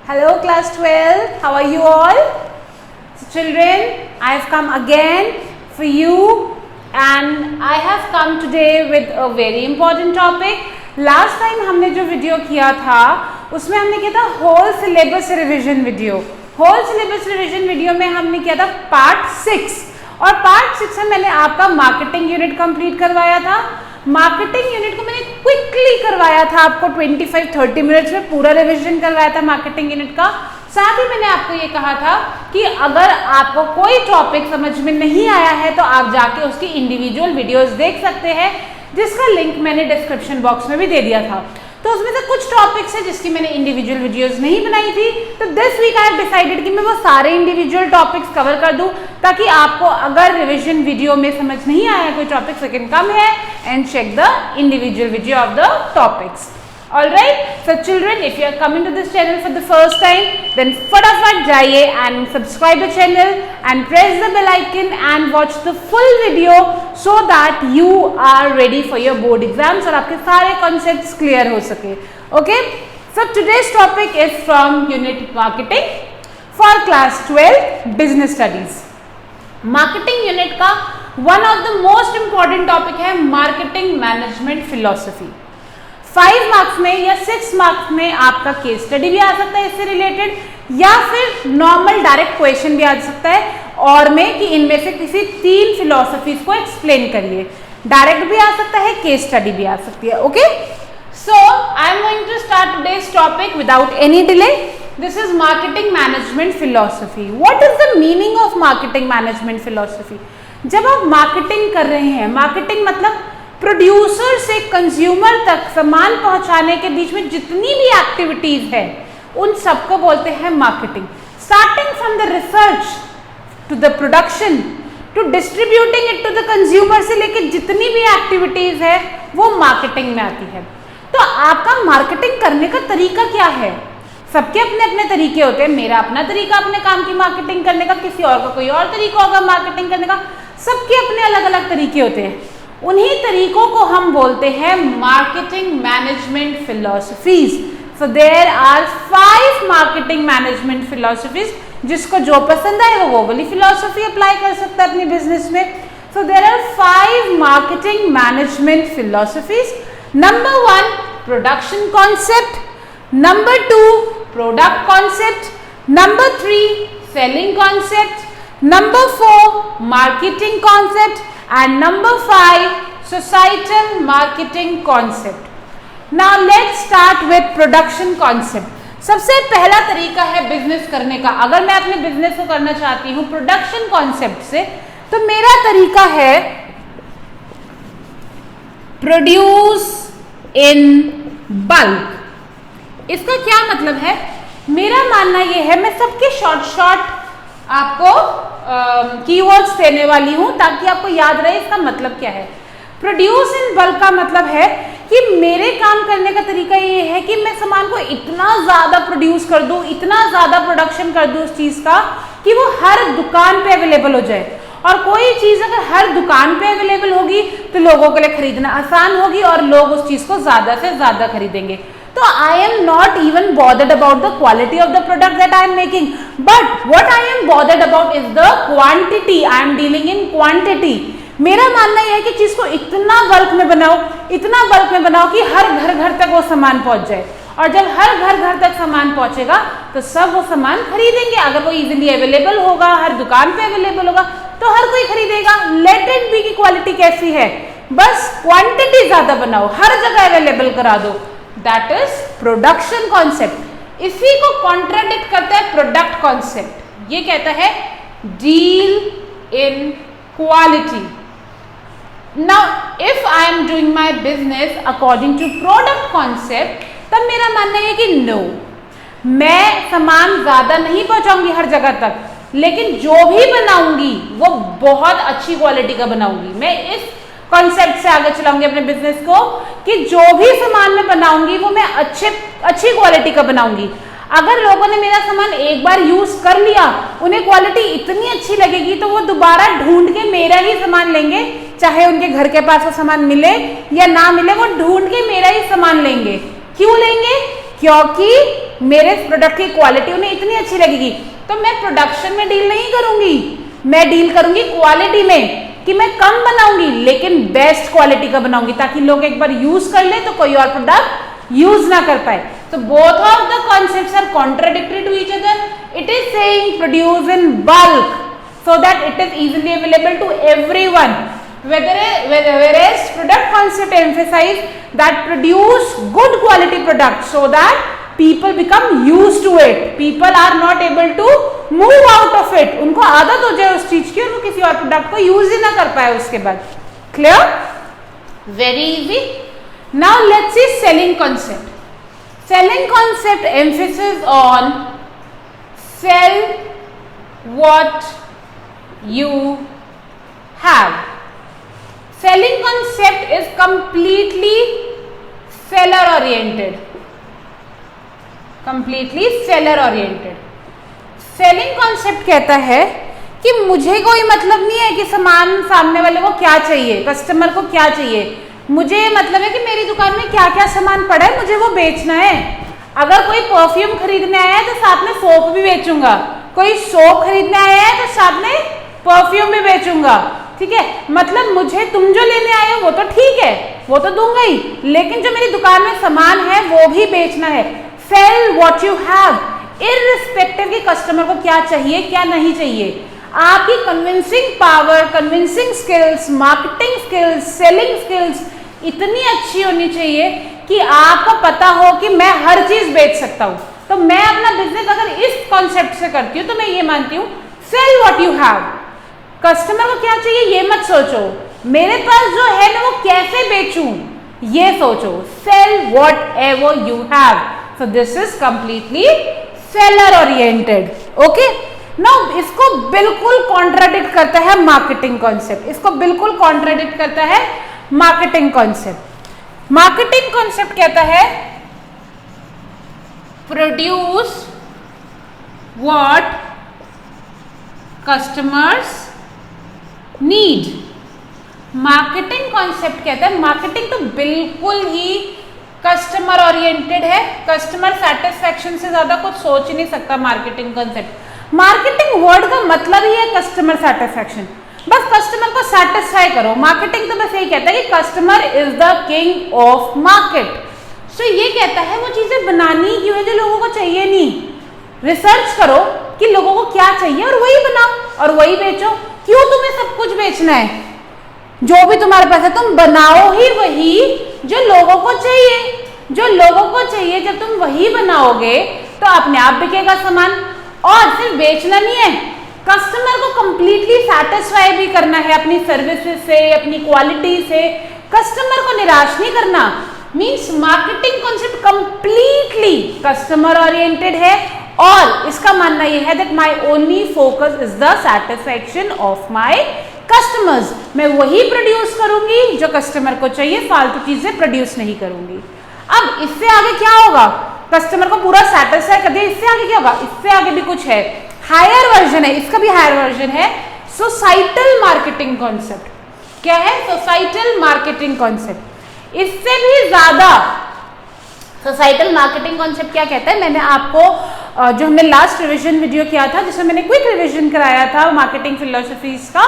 Hello class 12, how are you all? So children, I have come again for you and I have come today with a very important topic. Last time हमने जो video किया था उसमें हमने किया था whole syllabus revision video. Whole syllabus revision video में हमने किया था पार्ट 6 और पार्ट 6 में मैंने आपका मार्केटिंग यूनिट कंप्लीट करवाया था। मार्केटिंग यूनिट को मैंने क्विकली करवाया था, आपको 25-30 मिनट्स में पूरा रिवीजन करवाया था मार्केटिंग यूनिट का। साथ ही मैंने आपको ये कहा था कि अगर आपको कोई टॉपिक समझ में नहीं आया है तो आप जाके उसकी इंडिविजुअल वीडियोस देख सकते हैं, जिसका लिंक मैंने डिस्क्रिप्शन बॉक्स में भी दे दिया था। तो उसमें से कुछ टॉपिक्स है जिसकी मैंने इंडिविजुअल वीडियोस नहीं बनाई थी, तो this week I have decided कि मैं वो सारे इंडिविजुअल टॉपिक्स कवर कर दूं ताकि आपको अगर रिवीजन वीडियो में समझ नहीं आया कोई topic, you can come here and check the individual video of the topics. Alright, so children, if you are coming to this channel for the first time, then फटाफट जाइए and subscribe the channel and press the bell icon and watch the full video so that you are ready for your board exams और आपके सारे concepts clear हो सके। Okay, so today's topic is from unit marketing for class 12 business studies। Marketing unit का one of the most important topic है marketing management philosophy। 5 marks में या 6 marks में आपका केस स्टडी भी आ सकता है इससे रिलेटेड, या फिर नॉर्मल डायरेक्ट क्वेश्चन भी आ सकता है और में कि इनमें से किसी 3 फिलॉसफीज को एक्सप्लेन करिए। डायरेक्ट भी आ सकता है, केस स्टडी भी आ सकती है। Okay, so I am going to start today's topic without any delay. This is marketing management philosophy. What is the meaning of marketing management philosophy? जब आप मार्केटिंग कर रहे हैं, मार्केटिंग मतलब प्रोड्यूसर से कंज्यूमर तक सामान पहुंचाने के बीच में जितनी भी एक्टिविटीज है उन सबको बोलते हैं marketing. Starting from the research to the production to distributing it to the consumer से लेके जितनी भी एक्टिविटीज है वो मार्केटिंग में आती है। तो आपका मार्केटिंग करने का तरीका क्या है? सबके अपने अपने तरीके होते हैं। मेरा अपना तरीका अपने काम की मार्केटिंग करने का, किसी और का कोई और तरीका होगा मार्केटिंग करने का। सबके अपने अलग अलग तरीके होते हैं। उन्हीं तरीकों को हम बोलते हैं marketing management philosophies. So there are 5 marketing management philosophies. जिसको जो पसंद आए वो वाली फिलॉसफी अप्लाई कर सकता है अपने बिजनेस में। So there are 5 marketing management philosophies. Number 1 production concept, number 2 product concept, number 3 selling concept, number 4 marketing concept and number 5 societal marketing concept। now let's start with production concept। सबसे पहला तरीका है business करने का। अगर मैं अपने बिजनेस को करना चाहती हूँ प्रोडक्शन कॉन्सेप्ट से, तो मेरा तरीका है प्रोड्यूस इन बल्क। इसका क्या मतलब है? मेरा मानना यह है, मैं सबके शॉर्ट आपको कीवर्ड्स देने वाली हूं ताकि आपको याद रहे इसका मतलब क्या है। प्रोड्यूस इन बल्क का मतलब है कि मेरे काम करने का तरीका ये है कि मैं सामान को इतना ज्यादा प्रोड्यूस कर दूं, इतना ज्यादा प्रोडक्शन कर दूं उस चीज का कि वो हर दुकान पे अवेलेबल हो जाए। और कोई चीज अगर हर दुकान पे अवेलेबल होगी तो लोगों के लिए खरीदना आसान होगी और लोग उस चीज को ज्यादा से ज्यादा खरीदेंगे। So I am not even bothered about the quality of the product that I am making, but what I am bothered about is the quantity। I am dealing in quantity। मेरा मानना यह है कि चीज को इतना बल्क में बनाओ, इतना बल्क में बनाओ कि हर घर तक वो सामान पहुंच जाए। और जब हर घर तक सामान पहुंचेगा तो सब वो सामान खरीदेंगे। अगर वो इजीली अवेलेबल होगा, हर दुकान पे अवेलेबल होगा तो हर कोई खरीदेगा। लेट इट बी की क्वालिटी कैसी है, बस क्वांटिटी ज्यादा बनाओ, हर जगह अवेलेबल करा दो। That is production concept. इसी को कॉन्ट्राडिक्ट करता है प्रोडक्ट कॉन्सेप्ट। ये कहता है deal in quality. Now if I am doing my business according to product concept, तब मेरा मानना है कि नो, मैं सामान ज्यादा नहीं पहुंचाऊंगी हर जगह तक, लेकिन जो भी बनाऊंगी वो बहुत अच्छी क्वालिटी का बनाऊंगी। मैं इस कॉन्सेप्ट से आगे चलाऊंगी अपने बिजनेस को कि जो भी सामान मैं बनाऊंगी वो मैं अच्छी क्वालिटी का बनाऊंगी। अगर लोगों ने मेरा सामान एक बार यूज कर लिया, उन्हें क्वालिटी इतनी अच्छी लगेगी तो वो दोबारा ढूंढ के मेरा ही सामान लेंगे, चाहे उनके घर के पास वो सामान मिले या ना मिले, वो ढूंढ के मेरा ही सामान लेंगे। क्यों लेंगे? क्योंकि मेरे प्रोडक्ट की क्वालिटी उन्हें इतनी अच्छी लगेगी, तो मैं प्रोडक्शन में डील नहीं करूंगी, मैं डील करूंगी क्वालिटी में, कि मैं कम बनाऊंगी लेकिन बेस्ट क्वालिटी का बनाऊंगी, ताकि लोग एक बार यूज कर ले तो कोई और प्रोडक्ट यूज ना कर पाए। तो both of the concepts are contradictory to each other. It is saying produce in bulk so that it is easily available to everyone, whereas product concept emphasize that produce good quality products so that people become used to it, people are not able to move out of it, उनको आदत हो जाए उस चीज की, उनको किसी और प्रोडक्ट को यूज ही ना कर पाए उसके बाद। Clear? Very easy. Now let's see selling concept. Selling concept emphasis on sale what you have. Selling concept is completely seller oriented. Completely seller oriented. Selling concept कहता है कि मुझे कोई मतलब नहीं है कि सामान सामने वाले को क्या चाहिए, कस्टमर को क्या चाहिए, मुझे मतलब है कि मेरी दुकान में क्या क्या सामान पड़ा है, मुझे वो बेचना है। अगर कोई परफ्यूम खरीदने आया है तो साथ में सोप भी बेचूंगा, कोई सोप खरीदने आया है तो साथ में परफ्यूम भी बेचूंगा, ठीक है। मतलब मुझे तुम जो लेने आए हो वो तो ठीक है, वो तो दूंगा ही, लेकिन जो मेरी दुकान में सामान है वो भी बेचना है। Sell what you have, irrespective कि कस्टमर को क्या चाहिए क्या नहीं चाहिए। आपकी convincing power, convincing skills, marketing skills, selling skills इतनी अच्छी होनी चाहिए कि आपको पता हो कि मैं हर चीज बेच सकता हूं। तो मैं अपना बिजनेस अगर इस कॉन्सेप्ट से करती हूँ तो मैं ये मानती हूँ sell what you have, customer को क्या चाहिए ये मत सोचो, मेरे पास जो है मैं वो कैसे बेचूं ये सोचो। Sell whatever you have, so this is completely seller oriented. Okay, now इसको बिल्कुल कॉन्ट्राडिक्ट करता है मार्केटिंग कॉन्सेप्ट, इसको बिल्कुल कॉन्ट्राडिक्ट करता है मार्केटिंग कॉन्सेप्ट। मार्केटिंग कॉन्सेप्ट कहता है produce what customers need. Marketing concept कहता है, मार्केटिंग तो बिल्कुल ही कस्टमर ओरिएंटेड है, कस्टमर सेटिस्फैक्शन से ज्यादा कुछ सोच ही नहीं सकता मार्केटिंग कॉन्सेप्ट। मार्केटिंग वर्ड का मतलब ही है कस्टमर सेटिस्फैक्शन, बस कस्टमर को सेटिस्फाई करो। मार्केटिंग तो बस यही कहता है कि customer is the king of market. तो ये कहता है वो चीजें बनानी क्यों है जो लोगों को चाहिए नहीं, रिसर्च करो कि लोगों को क्या चाहिए और वही बनाओ और वही बेचो। क्यों तुम्हें सब कुछ बेचना है, जो भी तुम्हारे पास है तुम बनाओ ही वही जो लोगों को चाहिए, जो लोगों को चाहिए जब तुम वही बनाओगे तो अपने आप बिकेगा सामान। और सिर्फ बेचना नहीं है, कस्टमर को कंप्लीटली सेटिस्फाई भी करना है अपनी सर्विसेज से, अपनी क्वालिटी से, कस्टमर को निराश नहीं करना। Means marketing concept completely customer oriented है और इसका मानना यह है that my only focus is the satisfaction of my customers. मैं वही प्रोड्यूस करूंगी जो कस्टमर को चाहिए, फालतू चीजें प्रोड्यूस नहीं करूंगी। अब इससे आगे क्या होगा, कस्टमर को पूरा सेटिस्फाई कर दिया, इससे आगे क्या होगा, इससे आगे भी कुछ है, हायर वर्जन है, इसका भी हायर वर्जन है, सोसाइटल मार्केटिंग कॉन्सेप्ट। क्या है सोसाइटल मार्केटिंग कॉन्सेप्ट? इससे भी ज्यादा सोसाइटल मार्केटिंग कॉन्सेप्ट क्या कहता है, मैंने आपको जो हमने लास्ट रिवीजन वीडियो किया था जिसमें मैंने क्विक रिवीजन कराया था मार्केटिंग फिलोसफीज का,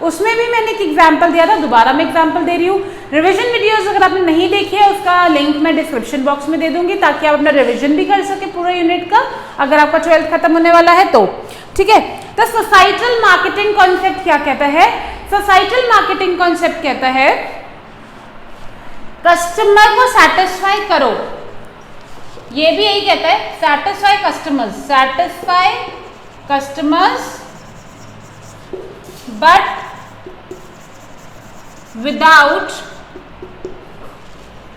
उसमें भी मैंने एक एग्जांपल दिया था, दोबारा मैं एग्जांपल दे रही हूँ। रिवीजन वीडियोस अगर आपने नहीं देखी है उसका लिंक मैं डिस्क्रिप्शन बॉक्स में दे दूंगी ताकि आप अपना रिवीजन भी कर सके पूरे यूनिट का, अगर आपका 12th खत्म होने वाला है तो। ठीक है, तो सोसाइटल मार्केटिंग कॉन्सेप्ट क्या कहता है? सोसाइटल मार्केटिंग कॉन्सेप्ट कहता है कस्टमर को सेटिस्फाई करो, ये भी यही कहता है satisfy customers, satisfy customers but without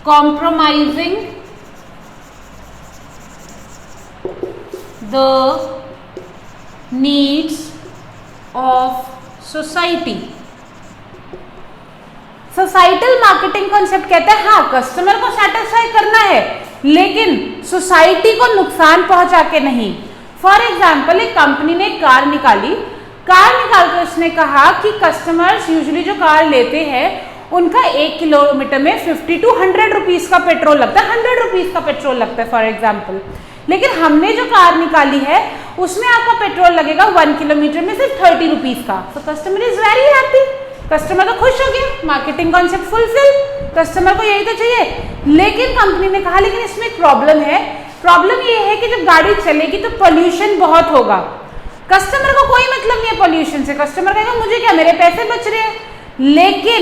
compromising the needs of society. Societal marketing concept कहता है हाँ कस्टमर को सेटिस्फाई करना है लेकिन सोसाइटी को नुकसान पहुंचा के नहीं। फॉर एग्जाम्पल एक कंपनी ने कार निकाली, कार निकाल कर उसने कहा कि कस्टमर्स यूजुअली जो कार लेते हैं उनका 1 किलोमीटर में 50 to 100 रुपीज का पेट्रोल लगता है, 100 रुपीज का पेट्रोल लगता है फॉर एग्जाम्पल। लेकिन हमने जो कार निकाली है उसमें आपका पेट्रोल लगेगा 1 किलोमीटर में सिर्फ 30 रुपीज का। So customer is very happy, customer तो खुश हो गया, मार्केटिंग कॉन्सेप्ट फुलफिल, कस्टमर को यही तो चाहिए। लेकिन कंपनी ने कहा लेकिन इसमें एक प्रॉब्लम है, प्रॉब्लम ये है कि जब गाड़ी चलेगी तो पोल्यूशन बहुत होगा। कस्टमर को कोई मतलब नहीं है पोल्यूशन से, कस्टमर कहेगा मुझे क्या, मेरे पैसे बच रहे हैं। लेकिन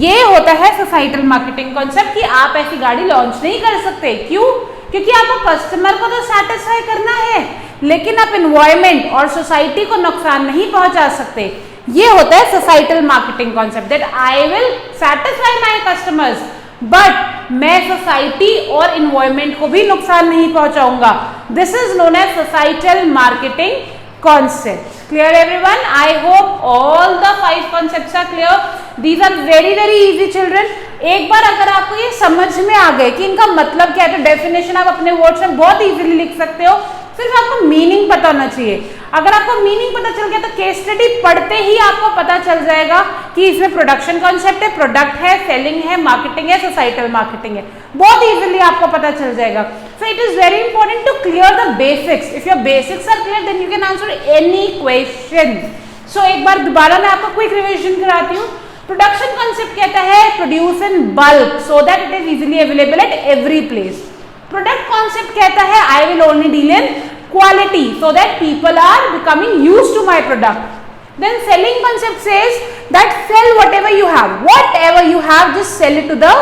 ये होता है सोसाइटल मार्केटिंग कॉन्सेप्ट कि आप ऐसी गाड़ी लॉन्च नहीं कर सकते। क्यों? क्योंकि आपको कस्टमर को तो सेटिस्फाई करना है, लेकिन आप एनवायरमेंट और सोसाइटी को नुकसान नहीं पहुंचा सकते। ये होता है societal marketing concept, that I will satisfy my customers but मैं सोसाइटी और एनवायरमेंट को भी नुकसान नहीं पहुंचाऊंगा। This is known as societal marketing concept. Clear everyone? I hope all the 5 concepts are clear. These are very easy children. एक बार अगर आपको ये समझ में आ गए कि इनका मतलब क्या है तो डेफिनेशन आप अपने वर्ड्स में बहुत इजीली लिख सकते हो। सिर्फ आपको मीनिंग पता होना चाहिए। अगर आपको मीनिंग पता चल गया तो केस स्टडी पढ़ते ही आपको पता चल जाएगा कि इसमें प्रोडक्शन कॉन्सेप्ट है, प्रोडक्ट है, सेलिंग है, मार्केटिंग है, सोसाइटल मार्केटिंग है। बहुत इजीली आपको पता चल जाएगा। So it is very important to clear the basics. If your basics are clear then you can answer any question. So एक बार दोबारा मैं आपको क्विक रिविजन कराती हूँ। प्रोडक्शन कॉन्सेप्ट कहता है produce in bulk so that it is easily available at every place. Product concept कहता है I will only deal in quality so that people are becoming used to my product. Then selling concept says that sell whatever you have, just sell it to the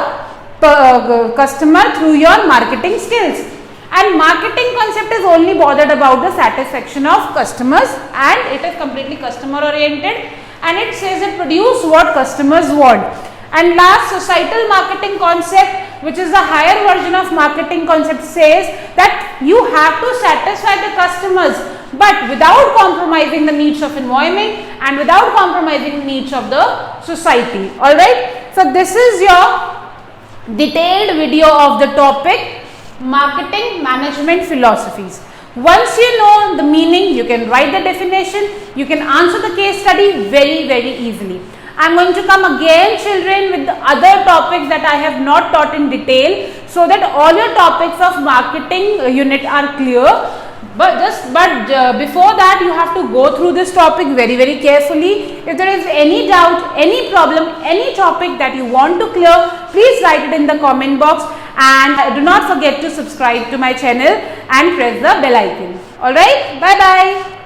customer through your marketing skills. And marketing concept is only bothered about the satisfaction of customers and it is completely customer oriented and it says that produce what customers want. And last, societal marketing concept, which is the higher version of marketing concept, says that you have to satisfy the customers but without compromising the needs of environment and without compromising the needs of the society. Alright, so this is your detailed video of the topic marketing management philosophies. Once you know the meaning, you can write the definition, you can answer the case study very easily. I am going to come again children with the other topics that I have not taught in detail so that all your topics of marketing unit are clear. But before that you have to go through this topic very carefully. If there is any doubt, any problem, any topic that you want to clear, please write it in the comment box and do not forget to subscribe to my channel and press the bell icon. Alright, bye bye.